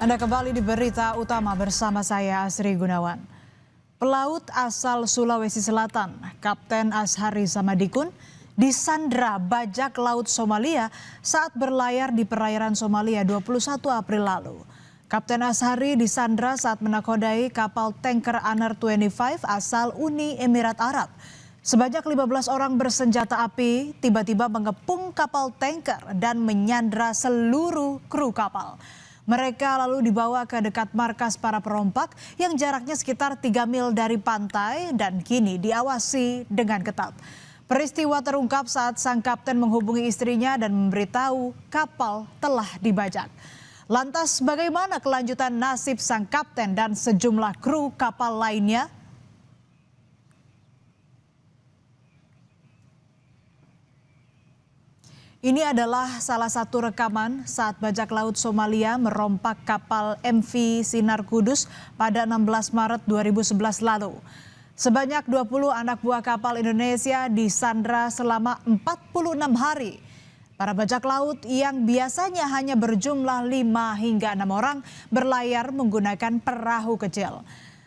Anda kembali di berita utama bersama saya Asri Gunawan. Pelaut asal Sulawesi Selatan, Kapten Ashari Samadikun, disandra bajak laut Somalia saat berlayar di perairan Somalia 21 April lalu. Kapten Ashari disandra saat menakodai kapal tanker Anar 25 asal Uni Emirat Arab. Sebanyak 15 orang bersenjata api tiba-tiba mengepung kapal tanker dan menyandra seluruh kru kapal. Mereka lalu dibawa ke dekat markas para perompak yang jaraknya sekitar 3 mil dari pantai dan kini diawasi dengan ketat. Peristiwa terungkap saat sang kapten menghubungi istrinya dan memberitahu kapal telah dibajak. Lantas bagaimana kelanjutan nasib sang kapten dan sejumlah kru kapal lainnya? Ini adalah salah satu rekaman saat bajak laut Somalia merompak kapal MV Sinar Kudus pada 16 Maret 2011 lalu. Sebanyak 20 anak buah kapal Indonesia disandra selama 46 hari. Para bajak laut yang biasanya hanya berjumlah 5 hingga 6 orang berlayar menggunakan perahu kecil.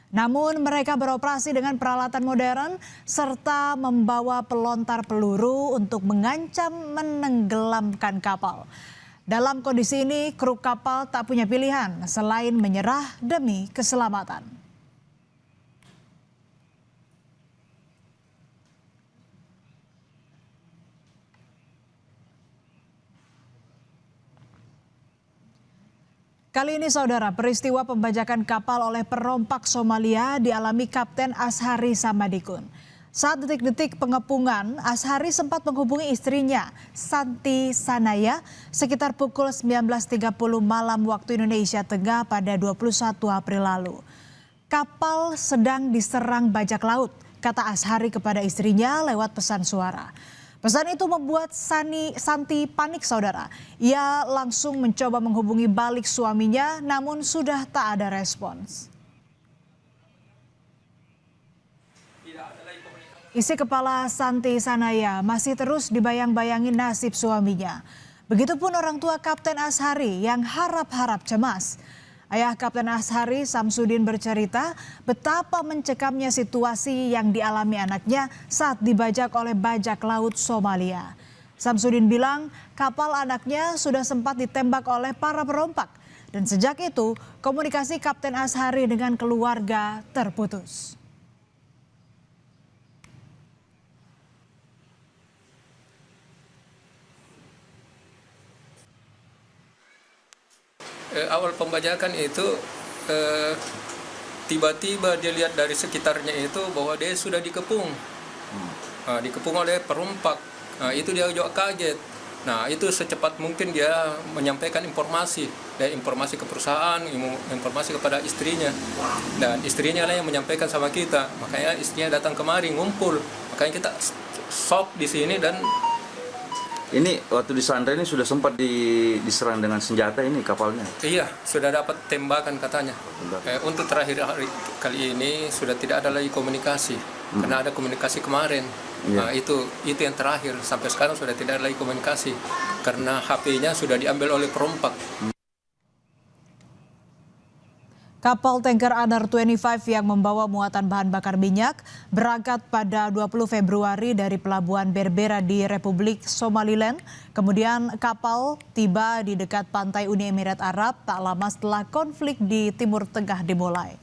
Namun mereka beroperasi dengan peralatan modern serta membawa pelontar peluru untuk mengancam menenggelamkan kapal. Dalam kondisi ini, kru kapal tak punya pilihan selain menyerah demi keselamatan. Kali ini saudara, peristiwa pembajakan kapal oleh perompak Somalia dialami Kapten Ashari Samadikun. Saat detik-detik pengepungan, Ashari sempat menghubungi istrinya, Santi Sanaya, sekitar pukul 19.30 malam waktu Indonesia Tengah pada 21 April lalu. Kapal sedang diserang bajak laut, kata Ashari kepada istrinya lewat pesan suara. Pesan itu membuat Santi panik saudara. Ia langsung mencoba menghubungi balik suaminya namun sudah tak ada respons. Isi kepala Santi Sanaya masih terus dibayang-bayangi nasib suaminya. Begitupun orang tua Kapten Ashari yang harap-harap cemas. Ayah Kapten Ashari, Samsudin, bercerita betapa mencekamnya situasi yang dialami anaknya saat dibajak oleh bajak laut Somalia. Samsudin bilang kapal anaknya sudah sempat ditembak oleh para perompak. Dan sejak itu komunikasi Kapten Ashari dengan keluarga terputus. Awal pembajakan itu tiba-tiba dia lihat dari sekitarnya itu bahwa dia sudah dikepung, dikepung oleh perompak. Itu dia juga kaget. Nah itu secepat mungkin dia menyampaikan informasi dari informasi ke perusahaan, informasi kepada istrinya, dan istrinya lah yang menyampaikan sama kita. Makanya istrinya datang kemari ngumpul. Makanya kita shock di sini. Dan ini waktu disandra ini sudah sempat diserang dengan senjata ini kapalnya? Iya, sudah dapat tembakan katanya. Untuk terakhir hari kali ini sudah tidak ada lagi komunikasi. Karena ada komunikasi kemarin. Nah, itu yang terakhir. Sampai sekarang sudah tidak ada lagi komunikasi. Karena HP-nya sudah diambil oleh perompak. Kapal tanker Anar 25 yang membawa muatan bahan bakar minyak berangkat pada 20 Februari dari pelabuhan Berbera di Republik Somaliland. Kemudian kapal tiba di dekat pantai Uni Emirat Arab tak lama setelah konflik di Timur Tengah dimulai.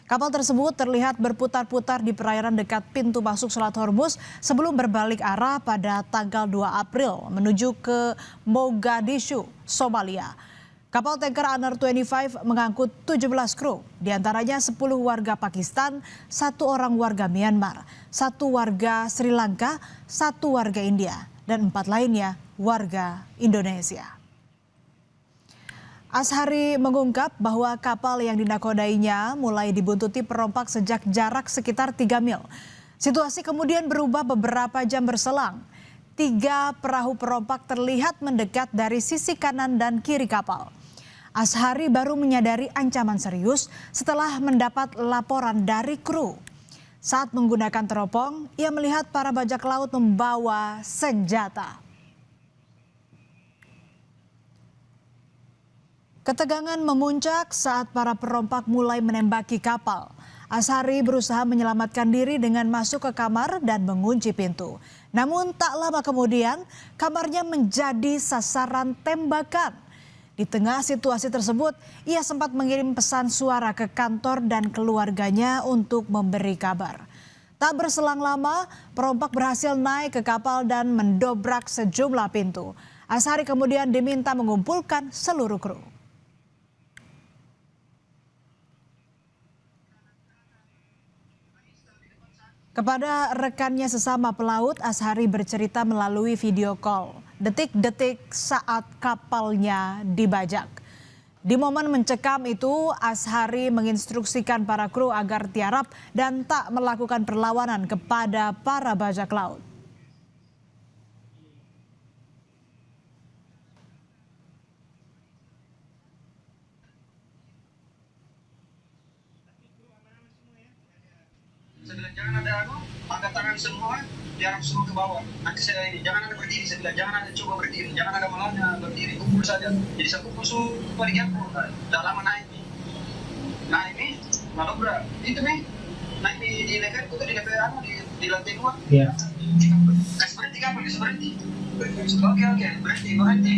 Kapal tersebut terlihat berputar-putar di perairan dekat pintu masuk Selat Hormuz sebelum berbalik arah pada tanggal 2 April menuju ke Mogadishu, Somalia. Kapal tanker Anar 25 mengangkut 17 kru, diantaranya 10 warga Pakistan, 1 orang warga Myanmar, 1 warga Sri Lanka, 1 warga India, dan 4 lainnya warga Indonesia. Ashari mengungkap bahwa kapal yang dinakodainya mulai dibuntuti perompak sejak jarak sekitar 3 mil. Situasi kemudian berubah beberapa jam berselang. 3 perahu perompak terlihat mendekat dari sisi kanan dan kiri kapal. Ashari baru menyadari ancaman serius setelah mendapat laporan dari kru. Saat menggunakan teropong, ia melihat para bajak laut membawa senjata. Ketegangan memuncak saat para perompak mulai menembaki kapal. Ashari berusaha menyelamatkan diri dengan masuk ke kamar dan mengunci pintu. Namun tak lama kemudian, kamarnya menjadi sasaran tembakan. Di tengah situasi tersebut, ia sempat mengirim pesan suara ke kantor dan keluarganya untuk memberi kabar. Tak berselang lama, perompak berhasil naik ke kapal dan mendobrak sejumlah pintu. Ashari kemudian diminta mengumpulkan seluruh kru. Kepada rekannya sesama pelaut, Ashari bercerita melalui video call detik-detik saat kapalnya dibajak. Di momen mencekam itu, Ashari menginstruksikan para kru agar tiarap dan tak melakukan perlawanan kepada para bajak laut. Saya bilang jangan ada angkat tangan semua, tiarap semua ke bawah. Nanti saya ini jangan ada berdiri, saya bilang jangan ada coba berdiri, jangan ada malahnya berdiri, kumpul saja. Jadi saya kumpul balik aku, dah lama naik nih, malobra, itu nih, naik di level, itu di level di lantai 2. Iya. Kasih berhenti kapal, kasih berhenti. Oke, berhenti.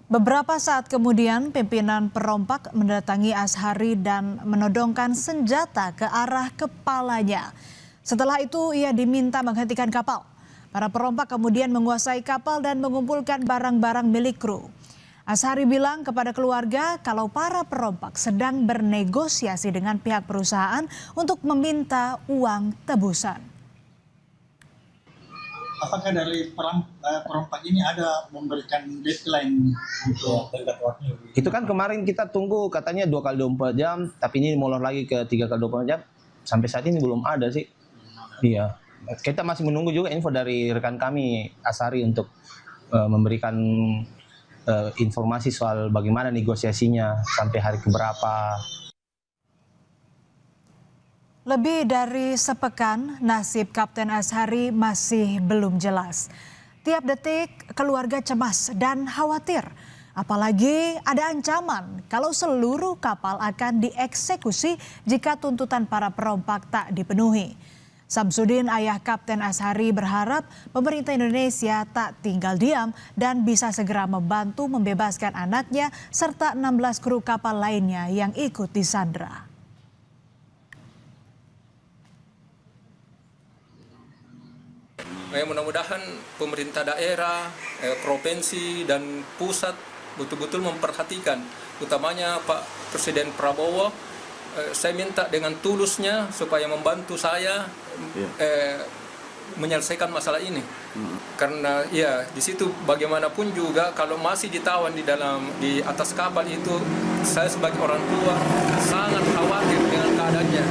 Beberapa saat kemudian, pimpinan perompak mendatangi Ashari dan menodongkan senjata ke arah kepalanya. Setelah itu, ia diminta menghentikan kapal. Para perompak kemudian menguasai kapal dan mengumpulkan barang-barang milik kru. Ashari bilang kepada keluarga kalau para perompak sedang bernegosiasi dengan pihak perusahaan untuk meminta uang tebusan. Apakah dari perompak ini ada memberikan deadline untuk tenggat waktu? Itu kan kemarin kita tunggu katanya 2x24 jam, tapi ini molor lagi ke 3x24 jam. Sampai saat ini belum ada sih. Iya, kita masih menunggu juga info dari rekan kami Ashari untuk memberikan informasi soal bagaimana negosiasinya sampai hari keberapa. Lebih dari sepekan, nasib Kapten Ashari masih belum jelas. Tiap detik keluarga cemas dan khawatir. Apalagi ada ancaman kalau seluruh kapal akan dieksekusi jika tuntutan para perompak tak dipenuhi. Samsudin, ayah Kapten Ashari, berharap pemerintah Indonesia tak tinggal diam dan bisa segera membantu membebaskan anaknya serta 16 kru kapal lainnya yang ikut disandra. Mudah-mudahan pemerintah daerah, provinsi dan pusat betul-betul memperhatikan, utamanya Pak Presiden Prabowo. Saya minta dengan tulusnya supaya membantu saya menyelesaikan masalah ini. Karena ya di situ bagaimanapun juga kalau masih ditawan di atas kapal itu, saya sebagai orang tua sangat khawatir dengan keadaannya.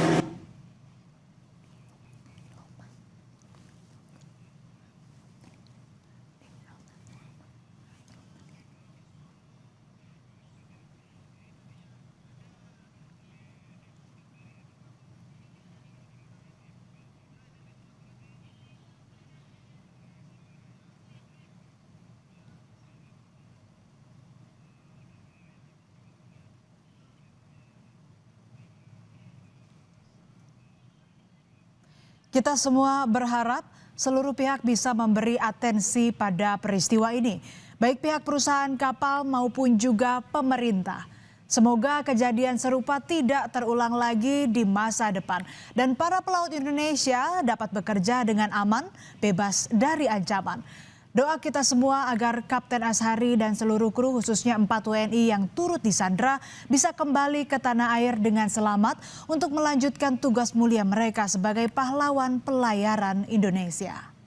Kita semua berharap seluruh pihak bisa memberi atensi pada peristiwa ini, baik pihak perusahaan kapal maupun juga pemerintah. Semoga kejadian serupa tidak terulang lagi di masa depan dan para pelaut Indonesia dapat bekerja dengan aman, bebas dari ancaman. Doa kita semua agar Kapten Ashari dan seluruh kru, khususnya 4 WNI yang turut disandra, bisa kembali ke tanah air dengan selamat untuk melanjutkan tugas mulia mereka sebagai pahlawan pelayaran Indonesia.